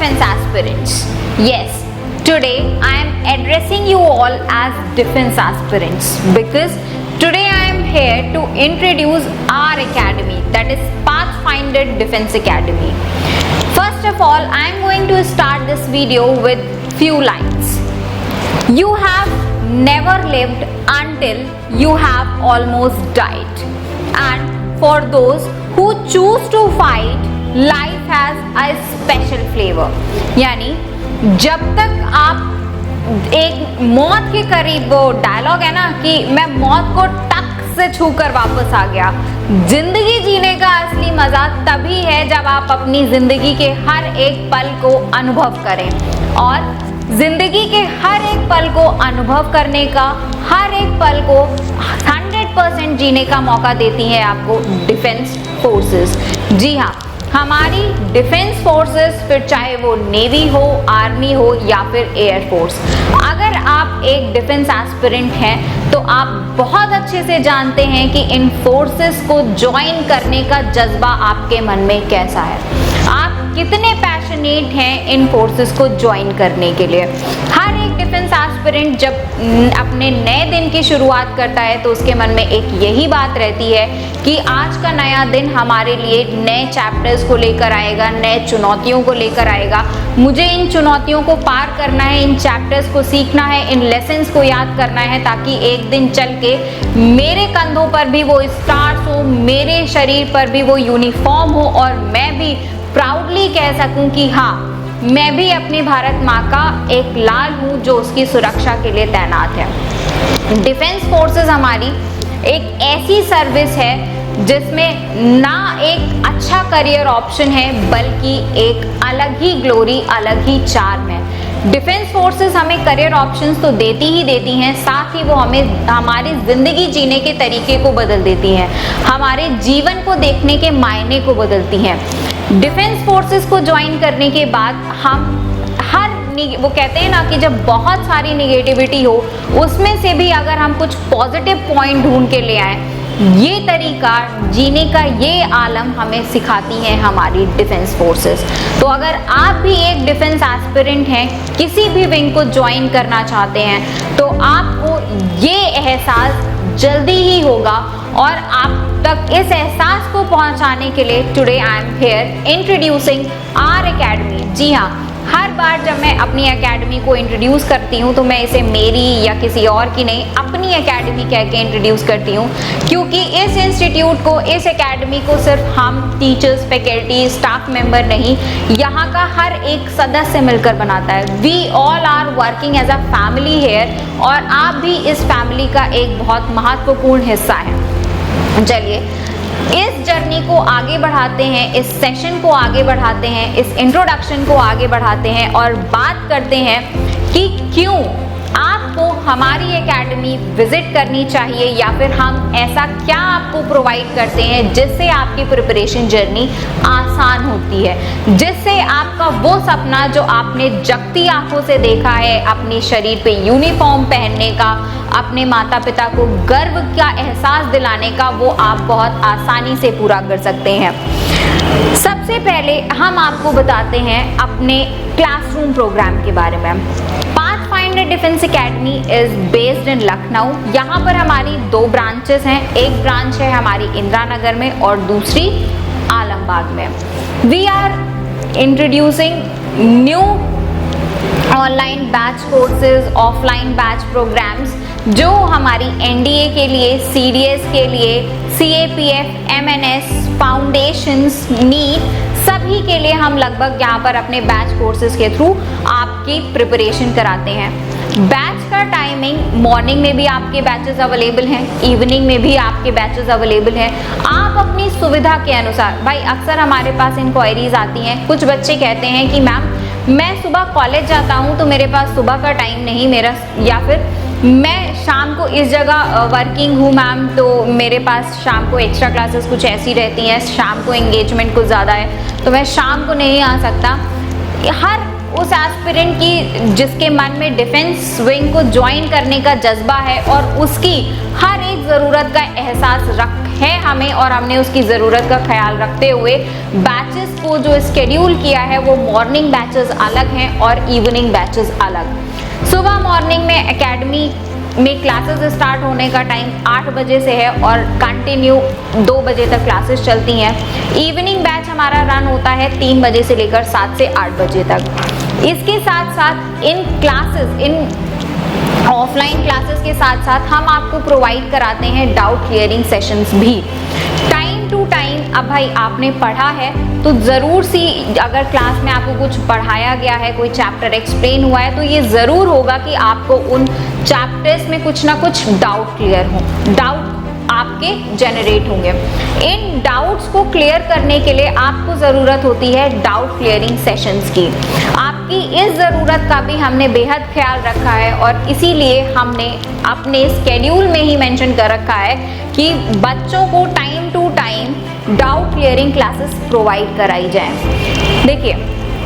defense aspirants. Yes, today I am addressing you all as defense aspirants because today I am here to introduce our academy, that is Pathfinder Defense Academy. First of all, I am going to start this video with few lines. You have never lived until you have almost died. And for those who choose to fight, life has a special flavor. यानी जब तक आप एक मौत के करीब, वो dialogue है ना कि मैं मौत को टक से छूकर वापस आ गया, जिंदगी जीने का असली मजा तभी है जब आप अपनी जिंदगी के हर एक पल को अनुभव करें। और जिंदगी के हर एक पल को अनुभव करने का, हर एक पल को 100% जीने का मौका देती है आपको डिफेंस फोर्सेस। जी हाँ, हमारी डिफेंस फोर्सेस, फिर चाहे वो नेवी हो, आर्मी हो या फिर एयर फोर्स। अगर आप एक डिफेंस एस्पिरेंट हैं तो आप बहुत अच्छे से जानते हैं कि इन फोर्सेस को ज्वाइन करने का जज्बा आपके मन में कैसा है, आप कितने पैशनेट हैं इन फोर्सेस को ज्वाइन करने के लिए। हर एक डिफेंस एस्पिरेंट जब अपने नए दिन की शुरुआत करता है तो उसके मन में एक यही बात रहती है कि आज का नया दिन हमारे लिए नए चैप्टर्स को लेकर आएगा, नए चुनौतियों को लेकर आएगा। मुझे इन चुनौतियों को पार करना है, इन चैप्टर्स को सीखना है, इन लेसन्स को याद करना है, ताकि एक दिन चल के मेरे कंधों पर भी वो स्टार्स हो, मेरे शरीर पर भी वो यूनिफॉर्म हो और मैं भी प्राउडली कह सकूं कि हाँ, मैं भी अपनी भारत माँ का एक लाल हूँ जो उसकी सुरक्षा के लिए तैनात है। डिफेंस फोर्सेस हमारी एक ऐसी सर्विस है जिसमें ना एक अच्छा करियर ऑप्शन है बल्कि एक अलग ही ग्लोरी, अलग ही चार्म है। डिफेंस फोर्सेस हमें करियर ऑप्शंस तो देती ही देती हैं, साथ ही वो हमें हमारी ज़िंदगी जीने के तरीके को बदल देती हैं, हमारे जीवन को देखने के मायने को बदलती हैं। डिफेंस फोर्सेस को ज्वाइन करने के बाद हम वो कहते हैं ना कि जब बहुत सारी निगेटिविटी हो उसमें से भी अगर हम कुछ पॉजिटिव पॉइंट ढूंढ के ले आए, ये तरीका जीने का, ये आलम हमें सिखाती हैं हमारी डिफेंस फोर्सेस। तो अगर आप भी एक डिफेंस एस्पिरेंट हैं, किसी भी विंग को ज्वाइन करना चाहते हैं, तो आपको ये एहसास जल्दी ही होगा। और आप तक इस एहसास को पहुंचाने के लिए today I am here introducing our academy. जी हाँ, हर बार जब मैं अपनी एकेडमी को इंट्रोड्यूस करती हूँ तो मैं इसे मेरी या किसी और की नहीं, अपनी एकेडमी कह के इंट्रोड्यूस करती हूँ, क्योंकि इस इंस्टीट्यूट को, इस एकेडमी को सिर्फ हम टीचर्स, फैकल्टी, स्टाफ मेंबर नहीं, यहाँ का हर एक सदस्य मिलकर बनाता है। We all are working as a family here और आप भी इस फैमिली का एक बहुत महत्वपूर्ण हिस्सा है। चलिए इस जर्नी को आगे बढ़ाते हैं, इस सेशन को आगे बढ़ाते हैं, इस इंट्रोडक्शन को आगे बढ़ाते हैं और बात करते हैं कि क्यों आपको हमारी एकेडमी विजिट करनी चाहिए, या फिर हम ऐसा क्या आपको प्रोवाइड करते हैं जिससे आपकी प्रिपरेशन जर्नी आसान होती है, जिससे आपका वो सपना जो आपने जगती आंखों से देखा है, अपने शरीर पे यूनिफॉर्म पहनने का, अपने माता पिता को गर्व का एहसास दिलाने का, वो आप बहुत आसानी से पूरा कर सकते हैं। सबसे पहले हम आपको बताते हैं अपने क्लासरूम प्रोग्राम के बारे में। Pathfinder defence academy is based in Lucknow. यहाँ पर हमारी 2 ब्रांचेस हैं, एक ब्रांच है हमारी इंदिरा नगर में और दूसरी आलमबाग में। We are introducing new online batch courses, offline batch programs जो हमारी एनडीए के लिए, सीडीएस के लिए, सीएपीएफ, एमएनएस, फाउंडेशंस, नीट, सभी के लिए हम लगभग यहाँ पर अपने बैच कोर्सेज के थ्रू आपकी प्रिपरेशन कराते हैं। बैच का टाइमिंग, मॉर्निंग में भी आपके बैचेस अवेलेबल हैं, इवनिंग में भी आपके बैचेस अवेलेबल हैं। आप अपनी सुविधा के अनुसार, भाई अक्सर हमारे पास इंक्वायरीज आती हैं, कुछ बच्चे कहते हैं कि मैम मैं सुबह कॉलेज जाता हूँ तो मेरे पास सुबह का टाइम नहीं मेरा, या फिर मैं शाम को इस जगह वर्किंग हूँ मैम, तो मेरे पास शाम को एक्स्ट्रा क्लासेस कुछ ऐसी रहती हैं, शाम को एंगेजमेंट कुछ ज़्यादा है तो मैं शाम को नहीं आ सकता। हर उस एस्पिरेंट की जिसके मन में डिफेंस विंग को ज्वाइन करने का जज्बा है और उसकी हर एक ज़रूरत का एहसास है हमें, और हमने उसकी ज़रूरत का ख्याल रखते हुए बैचेस को जो शेड्यूल किया है वो मॉर्निंग बैचेस अलग हैं और इवनिंग बैचेस अलग। सुबह मॉर्निंग में एकेडमी में क्लासेस स्टार्ट होने का टाइम 8 बजे से है और कंटिन्यू 2 बजे तक क्लासेस चलती हैं। इवनिंग बैच हमारा रन होता है 3 बजे से लेकर 7 से 8 बजे तक। इसके साथ साथ इन ऑफलाइन क्लासेस के साथ साथ हम आपको प्रोवाइड कराते हैं डाउट क्लियरिंग सेशंस भी टाइम टू टाइम। अब भाई आपने पढ़ा है तो ज़रूर सी अगर क्लास में आपको कुछ पढ़ाया गया है, कोई चैप्टर एक्सप्लेन हुआ है, तो ये ज़रूर होगा कि आपको उन चैप्टर्स में कुछ ना कुछ डाउट क्लियर हो, डाउट आपके जनरेट होंगे। इन डाउट्स को क्लियर करने के लिए आपको ज़रूरत होती है डाउट क्लियरिंग सेशंस की। आपकी इस ज़रूरत का भी हमने बेहद ख्याल रखा है और इसीलिए हमने अपने स्केड्यूल में ही मेंशन कर रखा है कि बच्चों को time to time doubt clearing classes provide कराई जाए। देखिए,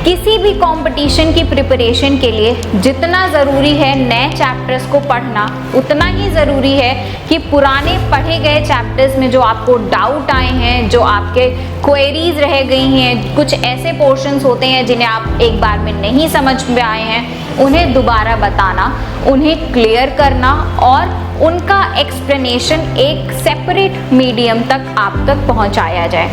किसी भी कंपटीशन की प्रिपरेशन के लिए जितना ज़रूरी है नए चैप्टर्स को पढ़ना, उतना ही ज़रूरी है कि पुराने पढ़े गए चैप्टर्स में जो आपको डाउट आए हैं, जो आपके क्वेरीज रह गई हैं, कुछ ऐसे पोर्शंस होते हैं जिन्हें आप एक बार में नहीं समझ में आए हैं, उन्हें दोबारा बताना, उन्हें क्लियर करना और उनका एक्सप्लेनेशन एक सेपरेट मीडियम तक आप तक पहुंचाया जाए।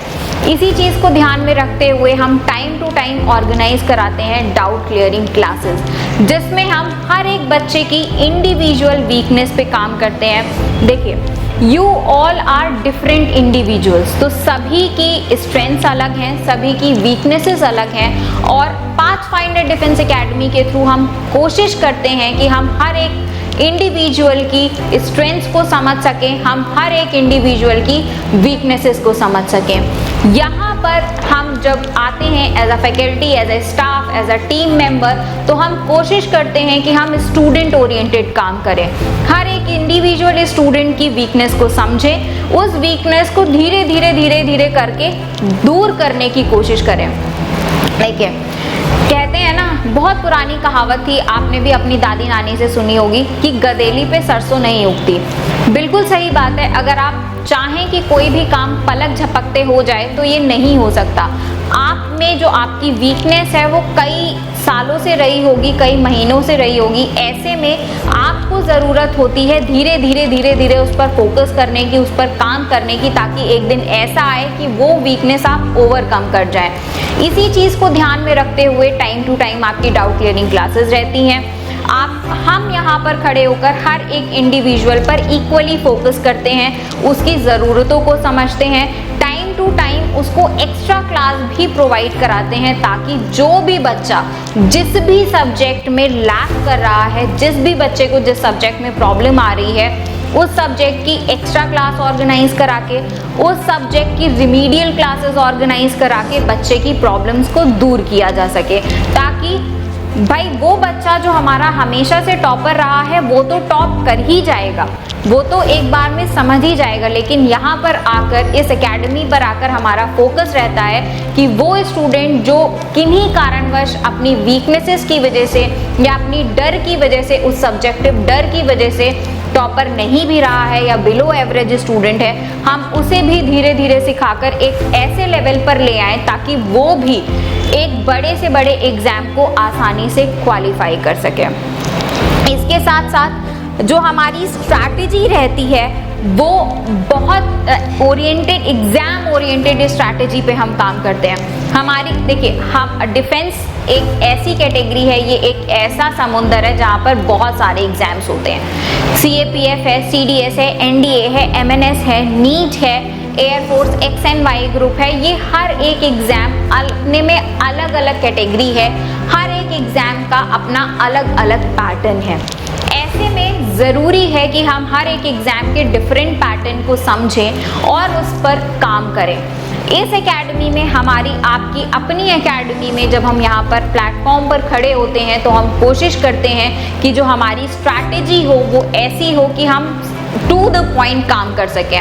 इसी चीज़ को ध्यान में रखते हुए हम टाइम टू टाइम ऑर्गेनाइज कराते हैं डाउट क्लियरिंग क्लासेस, जिसमें हम हर एक बच्चे की इंडिविजुअल वीकनेस पे काम करते हैं। देखिए, you all are different individuals, तो सभी की स्ट्रेंथ्स अलग हैं, सभी की वीकनेसेस अलग हैं और पाथफाइंडर डिफेंस एकेडमी के थ्रू हम कोशिश करते हैं कि हम हर एक इंडिविजुअल की स्ट्रेंथ्स को समझ सकें, हम हर एक इंडिविजुअल की वीकनेसेस को समझ सकें। यहाँ पर हम जब आते हैं as a faculty, as a staff, as a team member, तो हम कोशिश करते हैं कि हम स्टूडेंट ओरिएंटेड काम करें, हर एक इंडिविजुअल स्टूडेंट की वीकनेस को समझें, उस वीकनेस को धीरे धीरे करके दूर करने की कोशिश करें। देखिए, कहते हैं ना, बहुत पुरानी कहावत थी, आपने भी अपनी दादी नानी से सुनी होगी कि गधेली पे सरसों नहीं उगती। बिल्कुल सही बात है। अगर आप चाहें कि कोई भी काम पलक झपकते हो जाए तो ये नहीं हो सकता। आप में जो आपकी वीकनेस है वो कई सालों से रही होगी, कई महीनों से रही होगी। ऐसे में आपको ज़रूरत होती है धीरे धीरे उस पर फोकस करने की, उस पर काम करने की, ताकि एक दिन ऐसा आए कि वो वीकनेस आप ओवरकम कर जाएं। इसी चीज़ को ध्यान में रखते हुए टाइम टू टाइम आपकी डाउट क्लियरिंग क्लासेस रहती हैं। हम यहाँ पर खड़े होकर हर एक इंडिविजुअल पर इक्वली फोकस करते हैं, उसकी ज़रूरतों को समझते हैं, टाइम टू टाइम उसको एक्स्ट्रा क्लास भी प्रोवाइड कराते हैं, ताकि जो भी बच्चा जिस भी सब्जेक्ट में लैक कर रहा है, जिस भी बच्चे को जिस सब्जेक्ट में प्रॉब्लम आ रही है, उस सब्जेक्ट की एक्स्ट्रा क्लास ऑर्गेनाइज करा के, उस सब्जेक्ट की रिमीडियल क्लासेस ऑर्गेनाइज करा के बच्चे की प्रॉब्लम्स को दूर किया जा सके, ताकि भाई वो बच्चा जो हमारा हमेशा से टॉपर रहा है वो तो टॉप कर ही जाएगा, वो तो एक बार में समझ ही जाएगा। लेकिन यहाँ पर आकर, इस एकेडमी पर आकर हमारा फोकस रहता है कि वो स्टूडेंट जो किन्हीं कारणवश अपनी वीकनेसेस की वजह से या अपनी डर की वजह से, उस सब्जेक्टिव डर की वजह से टॉपर नहीं भी रहा है या बिलो एवरेज स्टूडेंट है, हम उसे भी धीरे धीरे सिखाकर एक ऐसे लेवल पर ले आएँ ताकि वो भी एक बड़े से बड़े एग्जाम को आसानी से क्वालिफाई कर सके। इसके साथ साथ जो हमारी स्ट्रैटेजी रहती है वो बहुत ओरिएंटेड, एग्जाम ओरिएंटेड स्ट्रैटेजी पे हम काम करते हैं। हमारी देखिए, हम डिफेंस एक ऐसी कैटेगरी है, ये एक ऐसा समुंदर है जहाँ पर बहुत सारे एग्जाम्स होते हैं। CAPF है, CDS है, NDA है, MNS है, नीट है, एयरफोर्स XNY ग्रुप है। ये हर एक एग्जाम अपने में अलग अलग कैटेगरी है, हर एक एग्जाम का अपना अलग अलग पैटर्न है। ऐसे में ज़रूरी है कि हम हर एक एग्जाम के डिफरेंट पैटर्न को समझें और उस पर काम करें। इस एकेडमी में हमारी, आपकी अपनी एकेडमी में जब हम यहाँ पर प्लेटफॉर्म पर खड़े होते हैं तो हम कोशिश करते हैं कि जो हमारी स्ट्रैटेजी हो वो ऐसी हो कि हम टू द पॉइंट काम कर सकें।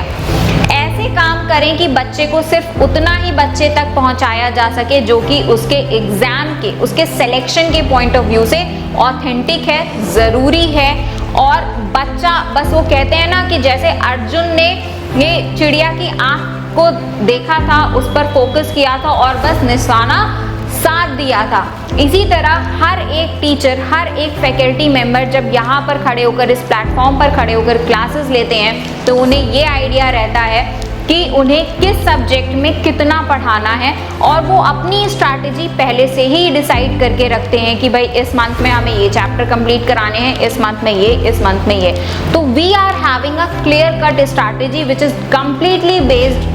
ऐसे काम करें कि बच्चे को सिर्फ उतना ही बच्चे तक पहुंचाया जा सके जो कि उसके एग्जाम के, उसके सिलेक्शन के पॉइंट ऑफ व्यू से ऑथेंटिक है, ज़रूरी है। और बच्चा, बस वो कहते हैं ना कि जैसे अर्जुन ने ये चिड़िया की आंख को देखा था, उस पर फोकस किया था और बस निशाना साथ दिया था। इसी तरह हर एक टीचर, हर एक फैकल्टी मेंबर जब यहाँ पर खड़े होकर, इस प्लेटफॉर्म पर खड़े होकर क्लासेस लेते हैं तो उन्हें ये आइडिया रहता है कि उन्हें किस सब्जेक्ट में कितना पढ़ाना है, और वो अपनी स्ट्रैटेजी पहले से ही डिसाइड करके रखते हैं कि भाई इस मंथ में हमें ये चैप्टर कंप्लीट कराने हैं, इस मंथ में ये, इस मंथ में ये। तो we are having a clear cut strategy which is completely based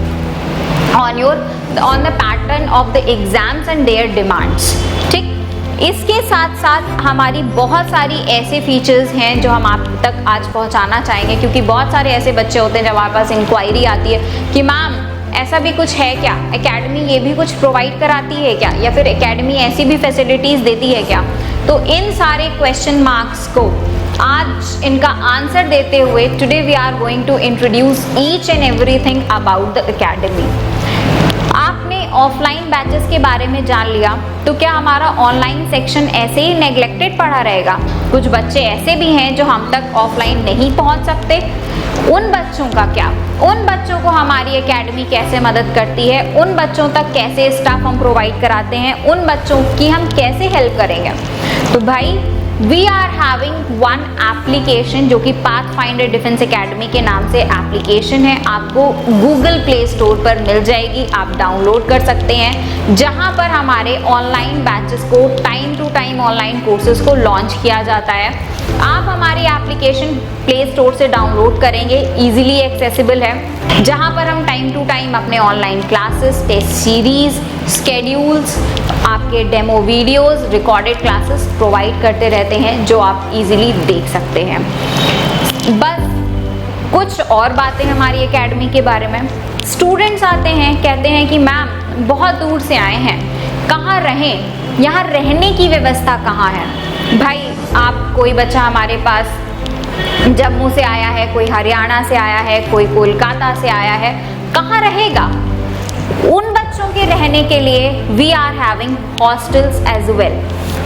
on the pattern of the exams and their demands। ठीक, इसके साथ साथ हमारी बहुत सारी ऐसे फीचर्स हैं जो हम आप तक आज पहुंचाना चाहेंगे, क्योंकि बहुत सारे ऐसे बच्चे होते हैं जब हमारे पास इंक्वायरी आती है कि मैम ऐसा भी कुछ है क्या, एकेडमी ये भी कुछ प्रोवाइड कराती है क्या, या फिर एकेडमी ऐसी भी फैसिलिटीज़ देती है क्या। तो इन सारे क्वेश्चन मार्क्स को आज इनका आंसर देते हुए today we are going to introduce each and everything about the academy. आपने ऑफलाइन बैचेस के बारे में जान लिया, तो क्या हमारा ऑनलाइन सेक्शन ऐसे ही नेग्लेक्टेड पड़ा रहेगा? कुछ बच्चे ऐसे भी हैं जो हम तक ऑफलाइन नहीं पहुंच सकते, उन बच्चों का क्या? उन बच्चों को हमारी एकेडमी कैसे मदद करती है? उन बच्चों तक कैसे स्टाफ हम प्रोवाइड कराते हैं? उन बच्चों की हम कैसे हेल्प करेंगे? तो भाई we are having one application जो कि पाथफाइंडर डिफेंस एकेडमी के नाम से एप्लीकेशन है, आपको गूगल प्ले स्टोर पर मिल जाएगी, आप डाउनलोड कर सकते हैं, जहां पर हमारे ऑनलाइन बैचेस को, time to time online courses को लॉन्च किया जाता है। आप हमारी एप्लीकेशन प्ले स्टोर से डाउनलोड करेंगे, इजीली एक्सेसिबल है, जहां पर हम टाइम टू टाइम अपने online classes, test series, schedules, आपके demo videos, recorded classes provide करते रहते हैं जो आप इजीली देख सकते हैं। बस कुछ और बातें हमारी एकेडमी के बारे में। स्टूडेंट्स आते हैं, कहते हैं कि मैम बहुत दूर से आए हैं, कहाँ रहें, यहाँ रहने की व्यवस्था कहाँ है? भाई आप, कोई बच्चा हमारे पास जम्मू से आया है, कोई हरियाणा से आया है, कोई कोलकाता से आया है, कहाँ रहेगा? उन बच्चों के रहने के लिए we are having hostels as well.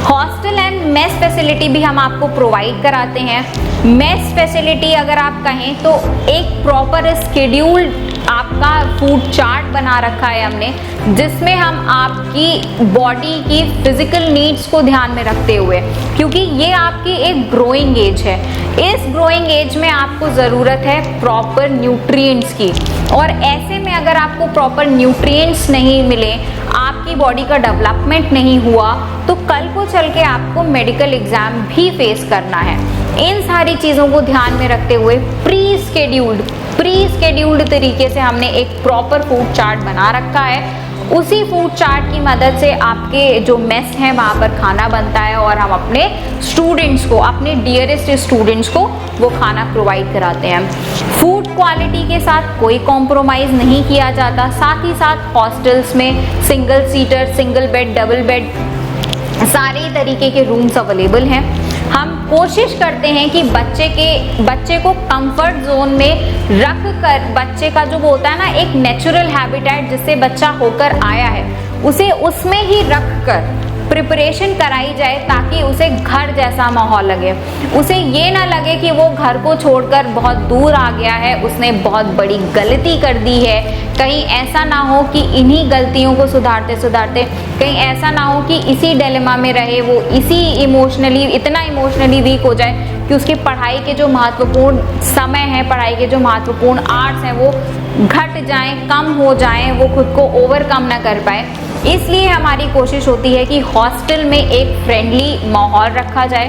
Hostel and mess facility भी हम आपको प्रोवाइड कराते हैं। मेस फैसिलिटी अगर आप कहें तो एक प्रॉपर स्केड्यूल्ड आपका फूड चार्ट बना रखा है हमने, जिसमें हम आपकी बॉडी की फिजिकल नीड्स को ध्यान में रखते हुए, क्योंकि ये आपकी एक ग्रोइंग एज है, इस ग्रोइंग एज में आपको ज़रूरत है प्रॉपर न्यूट्रिएंट्स की, और ऐसे में अगर आपको प्रॉपर न्यूट्रिएंट्स नहीं मिले, आपकी बॉडी का डेवलपमेंट नहीं हुआ, तो कल को चल के आपको मेडिकल एग्जाम भी फेस करना है। इन सारी चीज़ों को ध्यान में रखते हुए प्री स्केड्यूल्ड तरीके से हमने एक प्रॉपर फूड चार्ट बना रखा है। उसी फूड चार्ट की मदद से आपके जो मेस हैं वहाँ पर खाना बनता है, और हम अपने स्टूडेंट्स को, अपने डियरेस्ट स्टूडेंट्स को वो खाना प्रोवाइड कराते हैं। फूड क्वालिटी के साथ कोई कॉम्प्रोमाइज़ नहीं किया जाता। साथ ही साथ हॉस्टल्स में single seater, single bed, double bed, सारे तरीके के रूम्स अवेलेबल हैं। हम कोशिश करते हैं कि बच्चे को कंफर्ट जोन में रख कर, बच्चे का जो वो होता है ना एक नेचुरल हैबिटेट जिससे बच्चा होकर आया है, उसे उसमें ही रख कर प्रिपरेशन कराई जाए, ताकि उसे घर जैसा माहौल लगे। उसे ये ना लगे कि वो घर को छोड़कर बहुत दूर आ गया है, उसने बहुत बड़ी गलती कर दी है। कहीं ऐसा ना हो कि इन्हीं गलतियों को सुधारते सुधारते कहीं ऐसा ना हो कि इसी डिलेमा में रहे, वो इतना इमोशनली वीक हो जाए कि उसकी पढ़ाई के जो महत्वपूर्ण समय है, पढ़ाई के जो महत्वपूर्ण आर्ट्स हैं वो घट जाएं, कम हो जाएं, वो खुद को ओवरकम ना कर पाए। इसलिए हमारी कोशिश होती है कि हॉस्टल में एक फ्रेंडली माहौल रखा जाए।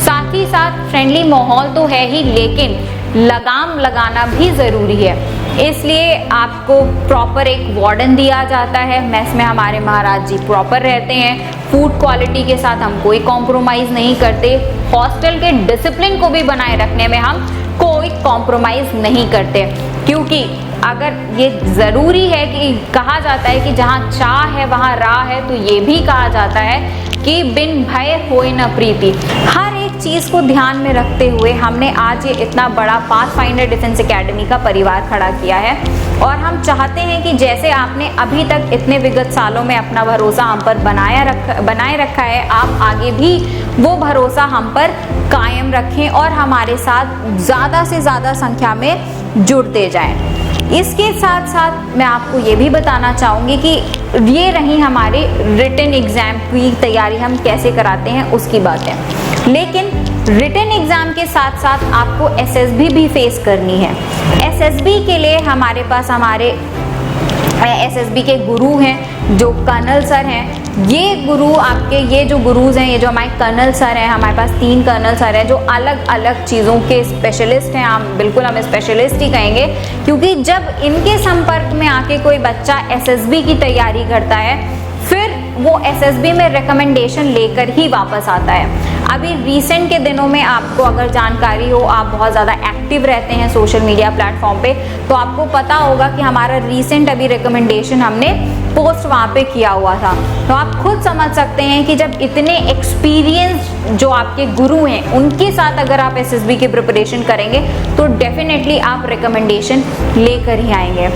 साथ ही साथ फ्रेंडली माहौल तो है ही, लेकिन लगाम लगाना भी ज़रूरी है। इसलिए आपको प्रॉपर एक वार्डन दिया जाता है। मेस में हमारे महाराज जी प्रॉपर रहते हैं। फूड क्वालिटी के साथ हम कोई कॉम्प्रोमाइज़ नहीं करते। हॉस्टल के डिसिप्लिन को भी बनाए रखने में हम कोई कॉम्प्रोमाइज़ नहीं करते, क्योंकि अगर ये ज़रूरी है कि कहा जाता है कि जहाँ चाह है वहाँ राह है, तो ये भी कहा जाता है कि बिन भय होए न प्रीति। हर एक चीज़ को ध्यान में रखते हुए हमने आज ये इतना बड़ा पाथफाइंडर डिफेंस एकेडमी का परिवार खड़ा किया है, और हम चाहते हैं कि जैसे आपने अभी तक इतने विगत सालों में अपना भरोसा हम पर बनाए रखा है, आप आगे भी वो भरोसा हम पर कायम रखें और हमारे साथ ज़्यादा से ज़्यादा संख्या में जुड़ते जाएं। इसके साथ साथ मैं आपको ये भी बताना चाहूँगी कि ये रही हमारे रिटन एग्ज़ाम की तैयारी हम कैसे कराते हैं उसकी बात है। लेकिन रिटन एग्ज़ाम के साथ साथ आपको एसएसबी भी फेस करनी है। एसएसबी के लिए हमारे पास हमारे एसएसबी के गुरु हैं जो कर्नल सर हैं। ये गुरु आपके, ये जो गुरुज हैं, ये जो हमारे कर्नल सर हैं, हमारे पास 3 कर्नल सर हैं जो अलग अलग चीज़ों के स्पेशलिस्ट हैं। हम बिल्कुल हमें स्पेशलिस्ट ही कहेंगे, क्योंकि जब इनके संपर्क में आके कोई बच्चा एसएसबी की तैयारी करता है फिर वो एसएसबी में रिकमेंडेशन लेकर ही वापस आता है। अभी रिसेंट के दिनों में आपको अगर जानकारी हो, आप बहुत ज़्यादा एक्टिव रहते हैं सोशल मीडिया प्लेटफॉर्म पे, तो आपको पता होगा कि हमारा रिसेंट अभी रिकमेंडेशन हमने पोस्ट वहाँ पे किया हुआ था। तो आप खुद समझ सकते हैं कि जब इतने एक्सपीरियंस जो आपके गुरु हैं उनके साथ अगर आप एसएसबी की प्रिपरेशन करेंगे तो डेफिनेटली आप रिकमेंडेशन लेकर ही आएंगे।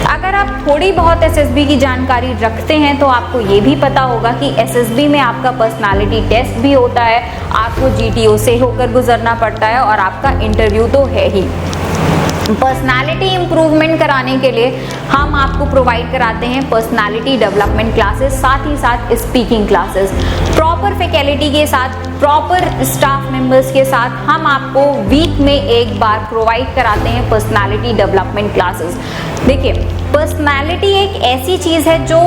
अगर आप थोड़ी बहुत एसएसबी की जानकारी रखते हैं तो आपको ये भी पता होगा कि एसएसबी में आपका पर्सनालिटी टेस्ट भी होता है, आपको जीटीओ से होकर गुजरना पड़ता है और आपका इंटरव्यू तो है ही। पर्सनालिटी इम्प्रूवमेंट कराने के लिए हम आपको प्रोवाइड कराते हैं पर्सनालिटी डेवलपमेंट क्लासेस, साथ ही साथ स्पीकिंग क्लासेस। प्रॉपर फैकल्टी के साथ, प्रॉपर स्टाफ मेंबर्स के साथ हम आपको वीक में एक बार प्रोवाइड कराते हैं पर्सनालिटी डेवलपमेंट क्लासेस। देखिए, पर्सनालिटी एक ऐसी चीज़ है जो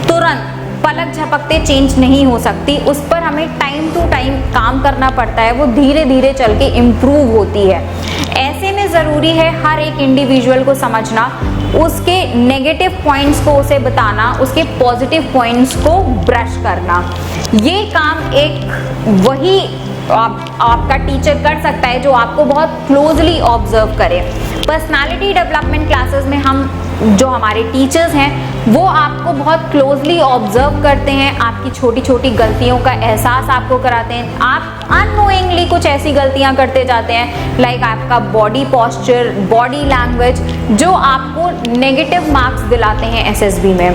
तुरंत पलक झपकते चेंज नहीं हो सकती, उस पर हमें टाइम टू टाइम काम करना पड़ता है, वो धीरे धीरे चल के इम्प्रूव होती है। ऐसे में ज़रूरी है हर एक इंडिविजुअल को समझना, उसके नेगेटिव पॉइंट्स को उसे बताना, उसके पॉजिटिव पॉइंट्स को ब्रश करना। ये काम एक वही आपका टीचर कर सकता है जो आपको बहुत क्लोजली ऑब्जर्व करे। पर्सनालिटी डेवलपमेंट क्लासेस में हम जो हमारे टीचर्स हैं वो आपको बहुत क्लोजली ऑब्जर्व करते हैं, आपकी छोटी छोटी गलतियों का एहसास आपको कराते हैं। आप अननोइंगली कुछ ऐसी गलतियां करते जाते हैं, लाइक आपका बॉडी पोस्चर, बॉडी लैंग्वेज, जो आपको नेगेटिव मार्क्स दिलाते हैं एसएसबी में।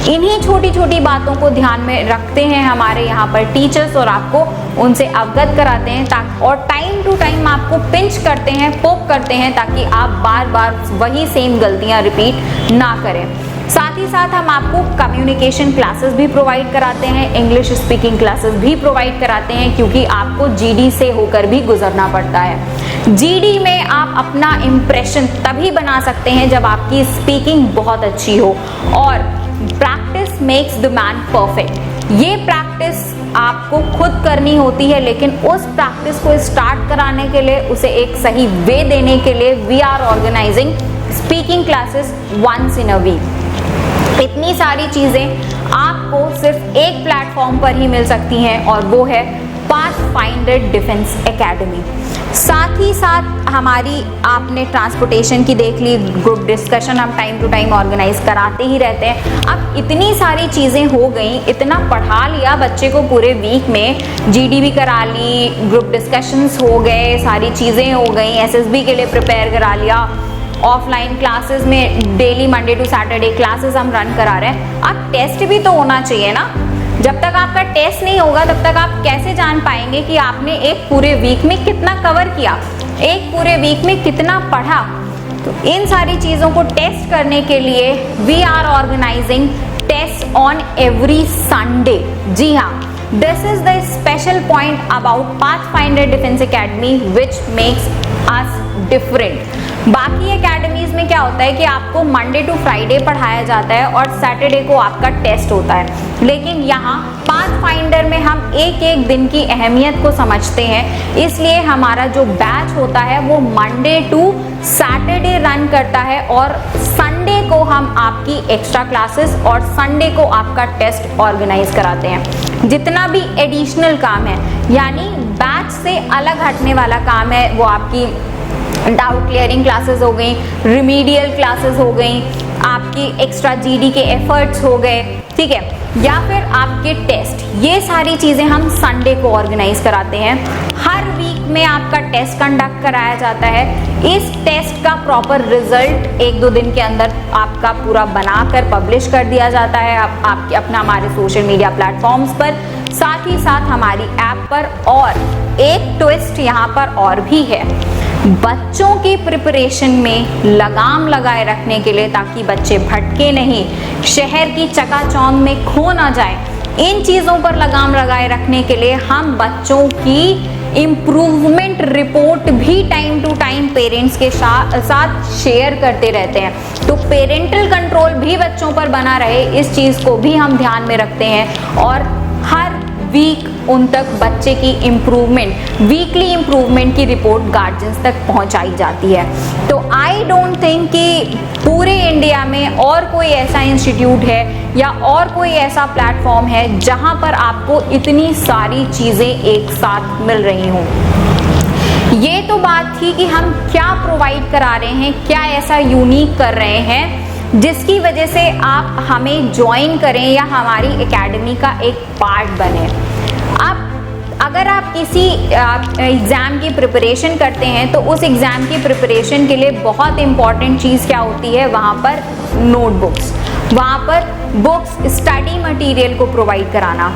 इन्हीं छोटी छोटी बातों को ध्यान में रखते हैं हमारे यहाँ पर टीचर्स और आपको उनसे अवगत कराते हैं और टाइम टू टाइम आपको पिंच करते हैं, पोक करते हैं, ताकि आप बार बार वही सेम गलतियाँ रिपीट ना करें। साथ ही साथ हम आपको कम्युनिकेशन क्लासेस भी प्रोवाइड कराते हैं, इंग्लिश स्पीकिंग क्लासेस भी प्रोवाइड कराते हैं, क्योंकि आपको जीडी से होकर भी गुजरना पड़ता है। जीडी में आप अपना इम्प्रेशन तभी बना सकते हैं जब आपकी स्पीकिंग बहुत अच्छी हो, और practice makes the man perfect. ये प्रैक्टिस आपको खुद करनी होती है, लेकिन उस प्रैक्टिस को स्टार्ट कराने के लिए, उसे एक सही वे देने के लिए we are organizing speaking classes once in a week. इतनी सारी चीज़ें आपको सिर्फ एक प्लेटफॉर्म पर ही मिल सकती हैं और वो है पाथफाइंडर डिफेंस एकेडमी। साथ ही साथ हमारी, आपने ट्रांसपोर्टेशन की देख ली, ग्रुप डिस्कशन हम टाइम टू टाइम ऑर्गेनाइज कराते ही रहते हैं। अब इतनी सारी चीज़ें हो गई, इतना पढ़ा लिया बच्चे को पूरे वीक में, जीडी भी करा ली, ग्रुप डिस्कशंस हो गए, सारी चीज़ें हो गई, एसएसबी के लिए प्रिपेयर करा लिया, ऑफलाइन क्लासेस में daily Monday to Saturday classes हम रन करा रहे हैं। अब टेस्ट भी तो होना चाहिए ना। जब तक आपका टेस्ट नहीं होगा तब तक आप कैसे जान पाएंगे कि आपने एक पूरे वीक में कितना कवर किया, एक पूरे वीक में कितना पढ़ा। तो इन सारी चीज़ों को टेस्ट करने के लिए we are organising test on every Sunday. जी हाँ, this is the special point about Pathfinder defence academy which makes us different. बाकी एकेडमीज में क्या होता है कि आपको मंडे टू फ्राइडे पढ़ाया जाता है और सैटरडे को आपका टेस्ट होता है, लेकिन यहाँ पाथफाइंडर में हम एक एक दिन की अहमियत को समझते हैं, इसलिए हमारा जो बैच होता है वो मंडे टू सैटरडे रन करता है और संडे को हम आपकी एक्स्ट्रा क्लासेस और संडे को आपका टेस्ट ऑर्गेनाइज कराते हैं। जितना भी एडिशनल काम है, यानी बैच से अलग हटने वाला काम है, वो आपकी डाउट क्लियरिंग क्लासेस हो गई, रिमीडियल क्लासेस हो गई, आपकी एक्स्ट्रा जीडी के एफर्ट्स हो गए, ठीक है, या फिर आपके टेस्ट, ये सारी चीज़ें हम संडे को ऑर्गेनाइज कराते हैं। हर वीक में आपका टेस्ट कंडक्ट कराया जाता है। इस टेस्ट का प्रॉपर रिजल्ट 1-2 दिन के अंदर आपका पूरा बनाकर पब्लिश कर दिया जाता है आपके अपना हमारे सोशल मीडिया प्लेटफॉर्म्स पर, साथ ही साथ हमारी ऐप पर। और एक ट्विस्ट यहाँ पर और भी है, बच्चों की प्रिपरेशन में लगाम लगाए रखने के लिए, ताकि बच्चे भटके नहीं, शहर की चकाचौंध में खो ना जाए, इन चीज़ों पर लगाम लगाए रखने के लिए हम बच्चों की इम्प्रूवमेंट रिपोर्ट भी टाइम टू टाइम पेरेंट्स के साथ शेयर करते रहते हैं। तो पेरेंटल कंट्रोल भी बच्चों पर बना रहे, इस चीज़ को भी हम ध्यान में रखते हैं और हर वीक उन तक बच्चे की इम्प्रूवमेंट, वीकली इम्प्रूवमेंट की रिपोर्ट गार्जियंस तक पहुंचाई जाती है। तो आई डोंट थिंक कि पूरे इंडिया में और कोई ऐसा इंस्टीट्यूट है या और कोई ऐसा प्लेटफॉर्म है जहां पर आपको इतनी सारी चीज़ें एक साथ मिल रही हों। ये तो बात थी कि हम क्या प्रोवाइड करा रहे हैं, क्या ऐसा यूनिक कर रहे हैं जिसकी वजह से आप हमें ज्वाइन करें या हमारी एकेडमी का एक पार्ट बने। अब अगर आप किसी एग्ज़ाम की प्रिपरेशन करते हैं तो उस एग्ज़ाम की प्रिपरेशन के लिए बहुत इम्पॉर्टेंट चीज़ क्या होती है, वहाँ पर नोटबुक्स, वहाँ पर बुक्स, स्टडी मटेरियल को प्रोवाइड कराना।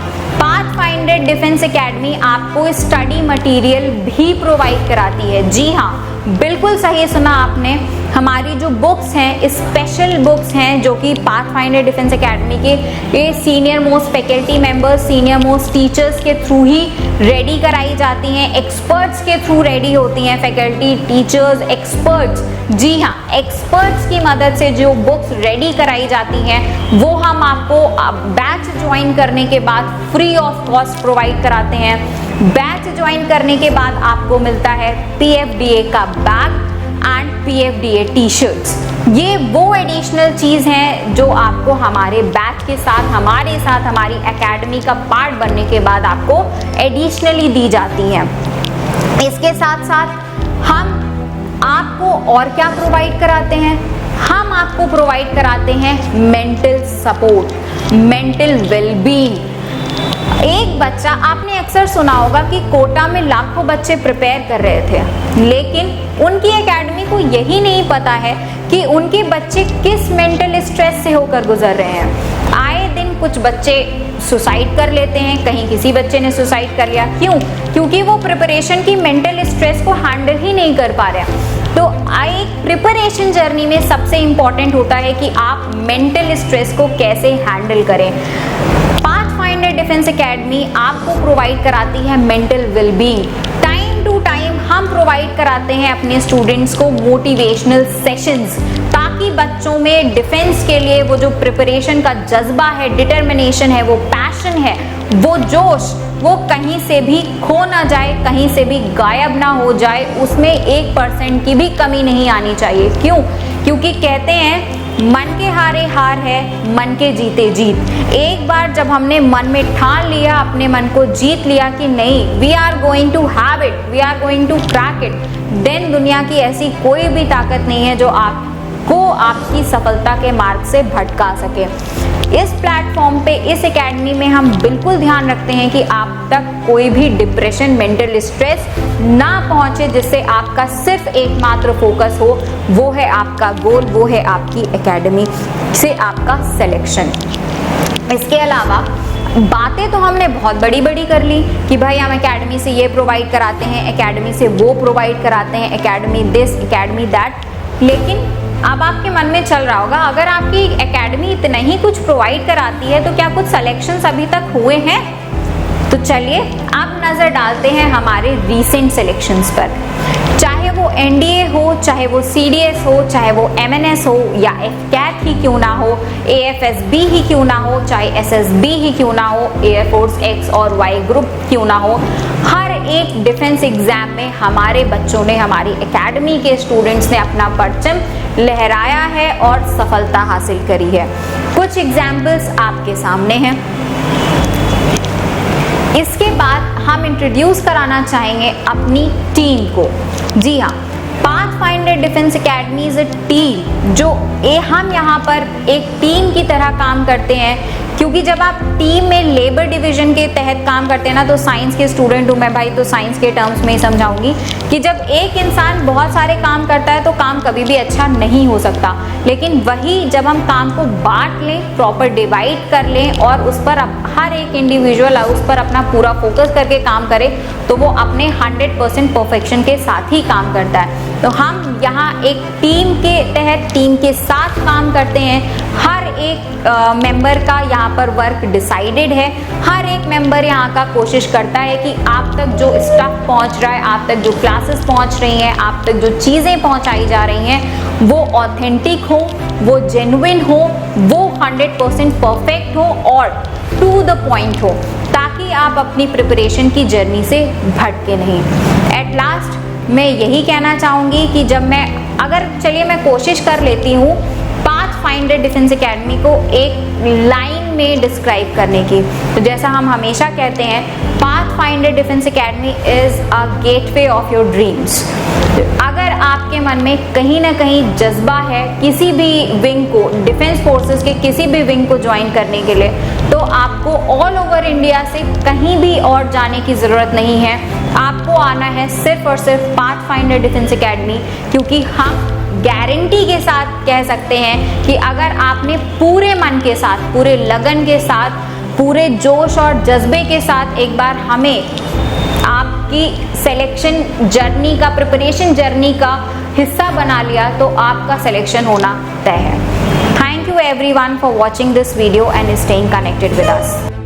पाथफाइंडर डिफेंस एकेडमी आपको स्टडी मटेरियल भी प्रोवाइड कराती है। जी हाँ, बिल्कुल सही सुना आपने। हमारी जो बुक्स हैं, स्पेशल बुक्स हैं जो कि पाथफाइंडर डिफेंस एकेडमी के ये senior most faculty members, senior most teachers के थ्रू ही रेडी कराई जाती हैं, एक्सपर्ट्स के थ्रू रेडी होती हैं, फैकल्टी, टीचर्स, एक्सपर्ट्स। जी हाँ, एक्सपर्ट्स की मदद से जो बुक्स रेडी कराई जाती हैं वो हम आपको बैच ज्वाइन करने के बाद फ्री ऑफ कॉस्ट प्रोवाइड कराते हैं। बैच ज्वाइन करने के बाद आपको मिलता है PFDA का बैग एंड PFDA टी-शर्ट्स। ये वो एडिशनल चीज़ है जो आपको हमारे बैच के साथ, हमारी एकेडमी का पार्ट बनने के बाद आपको एडिशनली दी जाती हैं। इसके साथ साथ हम आपको और क्या प्रोवाइड कराते हैं, हम आपको प्रोवाइड कराते हैं मेंटल सपोर्ट, मेंटल वेलबींग। एक बच्चा, आपने अक्सर सुना होगा कि कोटा में लाखों बच्चे प्रिपेयर कर रहे थे, लेकिन उनकी एकेडमी को यही नहीं पता है कि उनके बच्चे किस मेंटल स्ट्रेस से होकर गुजर रहे हैं। आए दिन कुछ बच्चे सुसाइड कर लेते हैं, कहीं किसी बच्चे ने सुसाइड कर लिया। क्यों? क्योंकि वो प्रिपरेशन की मेंटल स्ट्रेस को हैंडल ही नहीं कर पा रहे हैं। तो एक प्रिपरेशन जर्नी में सबसे इम्पॉर्टेंट होता है कि आप मेंटल स्ट्रेस को कैसे हैंडल करें। पाथफाइंडर डिफेंस एकेडमी आपको प्रोवाइड कराती है mental wellbeing. Time to time हम प्रोवाइड कराते हैं अपने स्टूडेंट्स को मोटिवेशनल सेशंस, ताकि बच्चों में डिफेंस के लिए वो जो प्रिपरेशन का जज्बा है, डिटर्मिनेशन है, वो पैशन है, वो जोश, वो कहीं से भी खो ना जाए, कहीं से भी गायब ना हो जाए, उसमें 1% की भी कमी नहीं आनी चाहिए। क्यों? क्योंकि कहते हैं मन के हारे हार है, मन के जीते जीत। एक बार जब हमने मन में ठान लिया, अपने मन को जीत लिया कि नहीं, we are going to have it, we are going to crack it, then दुनिया की ऐसी कोई भी ताकत नहीं है जो आपको आपकी सफलता के मार्ग से भटका सके। इस प्लेटफॉर्म पे, इस एकेडमी में हम बिल्कुल ध्यान रखते हैं कि आप तक कोई भी डिप्रेशन, मेंटल स्ट्रेस ना पहुंचे, जिससे आपका सिर्फ एकमात्र फोकस हो, वो है आपका गोल, वो है आपकी एकेडमी से आपका सिलेक्शन। इसके अलावा बातें तो हमने बहुत बड़ी बड़ी कर ली कि भाई हम एकेडमी से ये प्रोवाइड कराते हैं, एकेडमी से वो प्रोवाइड कराते हैं, एकेडमी दिस, एकेडमी दैट, लेकिन अब आपके मन में चल रहा होगा, अगर आपकी एकेडमी इतना ही कुछ प्रोवाइड कराती है तो क्या कुछ सिलेक्शंस अभी तक हुए हैं? तो चलिए आप नज़र डालते हैं हमारे रीसेंट सिलेक्शंस पर। चाहे वो NDA हो, चाहे वो CDS हो, चाहे वो MNS हो या FCAT ही क्यों ना हो, AFSB ही क्यों ना हो, चाहे SSB ही क्यों ना हो, एयरफोर्स X और Y ग्रुप क्यों ना हो, हर एक डिफेंस एग्जाम में हमारे बच्चों ने, हमारी एकेडमी के स्टूडेंट्स ने अपना परचम लहराया है और सफलता हासिल करी है। कुछ एग्जाम्पल्स आपके सामने हैं। इसके बाद हम इंट्रोड्यूस कराना चाहेंगे अपनी टीम को। जी हाँ, pathfinder defence academy is a team, जो हम यहाँ पर एक टीम की तरह काम करते हैं क्योंकि जब आप टीम में लेबर डिवीजन के तहत काम करते हैं ना, तो साइंस के स्टूडेंट हूँ मैं भाई, तो साइंस के टर्म्स में ही समझाऊंगी कि जब एक इंसान बहुत सारे काम करता है तो काम कभी भी अच्छा नहीं हो सकता। लेकिन वही जब हम काम को बांट लें, प्रॉपर डिवाइड कर लें और उस पर हर एक इंडिविजुअल उस पर अपना पूरा फोकस करके काम करे, तो वो अपने 100% परफेक्शन के साथ ही काम करता है। तो हम यहाँ एक टीम के तहत, टीम के साथ काम करते हैं। हर एक मेंबर का यहाँ पर वर्क डिसाइडेड है। हर एक मेंबर यहाँ का कोशिश करता है कि आप तक जो स्टफ पहुँच रहा है, आप तक जो क्लासेस पहुँच रही हैं, आप तक जो चीज़ें पहुँचाई जा रही हैं, वो ऑथेंटिक हो, वो जेन्युइन हो, वो 100% परफेक्ट हो और टू द पॉइंट हो, ताकि आप अपनी प्रिपरेशन की जर्नी से भटके नहीं। एट लास्ट मैं यही कहना चाहूँगी कि जब चलिए मैं कोशिश कर लेती हूँ पाथफाइंडर डिफेंस एकेडमी को एक लाइन में डिस्क्राइब करने की। तो जैसा हम हमेशा कहते हैं, pathfinder defence academy is a gateway of your dreams. अगर आपके मन में कहीं ना कहीं जज्बा है किसी भी विंग को, डिफेंस फोर्सेस के किसी भी विंग को ज्वाइन करने के लिए, तो आपको ऑल ओवर इंडिया से कहीं भी और जाने की ज़रूरत नहीं है। आपको आना है सिर्फ और सिर्फ पाथफाइंडर डिफेंस एकेडमी, क्योंकि हम गारंटी के साथ कह सकते हैं कि अगर आपने पूरे मन के साथ, पूरे लगन के साथ, पूरे जोश और जज्बे के साथ एक बार हमें आपकी सिलेक्शन जर्नी का, प्रिपरेशन जर्नी का हिस्सा बना लिया, तो आपका सिलेक्शन होना तय है। Thank you everyone for watching this video and staying connected with us.